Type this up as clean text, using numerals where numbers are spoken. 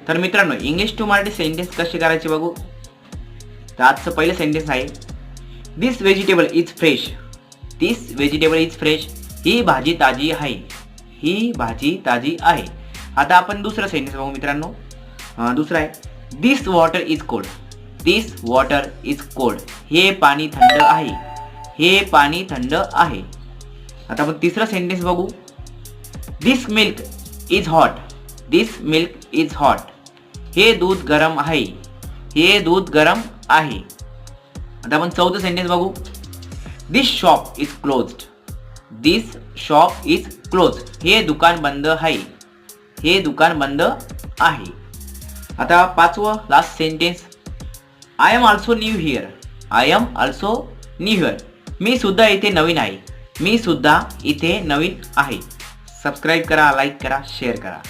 तर मित्रांनो English to Marathi sentence कसे करायचे बघू. तर आजचं पहिलं सेंटेन्स आहे this vegetable is fresh. This vegetable is fresh. ही भाजी ताजी आहे. ही भाजी ताजी आहे. आता आपण दुसरं सेंटेन्स बघू मित्रांनो. दुसरं आहे this water is cold. This water is cold. हे पाणी थंड आहे. हे पाणी थंड आहे. आता आपण तिसरं सेंटेन्स बघू this milk is hot. This milk is hot. हे दूध गरम आहे. हे दूध गरम आहे. आता आपण चौथं सेंटेन्स बघू this shop is closed. This shop is closed. हे दुकान बंद आहे. हे दुकान बंद आहे. आता पाचवं last sentence I am also new here. I am also new here. मी सुद्धा इथे नवीन आहे. मी सुद्धा इथे नवीन आहे. सबस्क्राईब करा, लाईक करा, शेअर करा.